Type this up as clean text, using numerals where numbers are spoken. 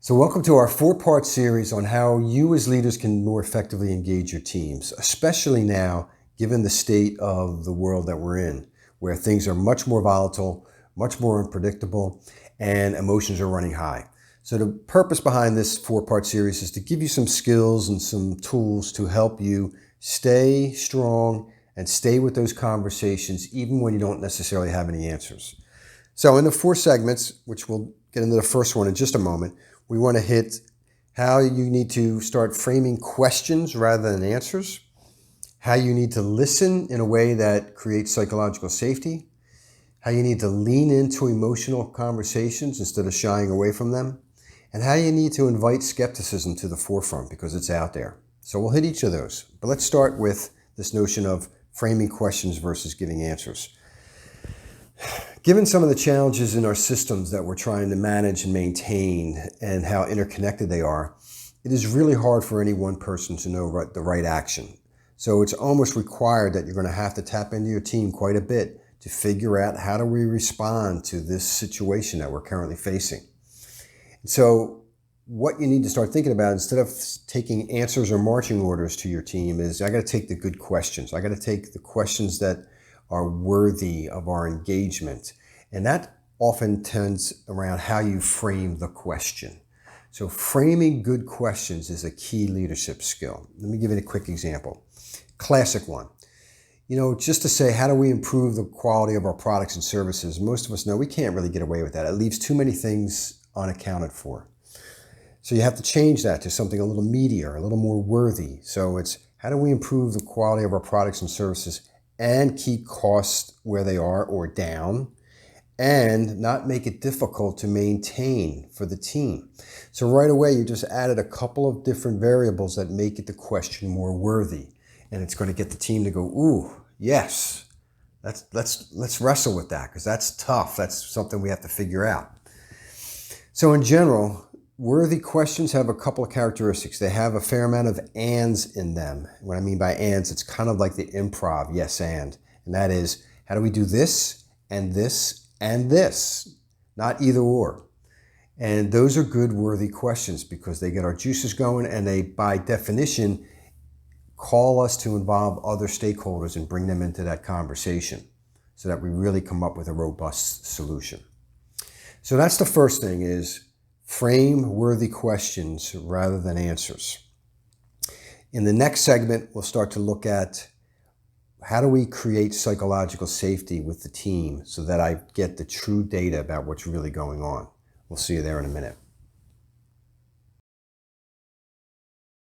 So welcome to our four-part series on how you as leaders can more effectively engage your teams, especially now, given the state of the world that we're in, where things are much more volatile, much more unpredictable, and emotions are running high. So the purpose behind this four-part series is to give you some skills and some tools to help you stay strong and stay with those conversations even when you don't necessarily have any answers. So in the four segments, which we'll get into the first one in just a moment, we want to hit how you need to start framing questions rather than answers, how you need to listen in a way that creates psychological safety, how you need to lean into emotional conversations instead of shying away from them, and how you need to invite skepticism to the forefront because it's out there. So we'll hit each of those. But let's start with this notion of framing questions versus giving answers. Given some of the challenges in our systems that we're trying to manage and maintain and how interconnected they are, it is really hard for any one person to know the right action. So it's almost required that you're going to have to tap into your team quite a bit to figure out how do we respond to this situation that we're currently facing. So what you need to start thinking about, instead of taking answers or marching orders to your team, is I got to take the good questions. I got to take the questions that are worthy of our engagement. And that often tends around how you frame the question. So framing good questions is a key leadership skill. Let me give you a quick example. Classic one. Just to say, how do we improve the quality of our products and services? Most of us know we can't really get away with that. It leaves too many things unaccounted for. So you have to change that to something a little meatier, a little more worthy. So it's, how do we improve the quality of our products and services and keep costs where they are or down, and not make it difficult to maintain for the team. So right away, you just added a couple of different variables that make it the question more worthy. And it's going to get the team to go, ooh, yes, let's wrestle with that because that's tough. That's something we have to figure out. So in general, worthy questions have a couple of characteristics. They have a fair amount of ands in them. What I mean by ands, it's kind of like the improv yes and that is, how do we do this and this and this, not either or. And those are good worthy questions because they get our juices going and they, by definition, call us to involve other stakeholders and bring them into that conversation so that we really come up with a robust solution. So that's the first thing, is frame worthy questions rather than answers. In the next segment, we'll start to look at how do we create psychological safety with the team so that I get the true data about what's really going on. We'll see you there in a minute.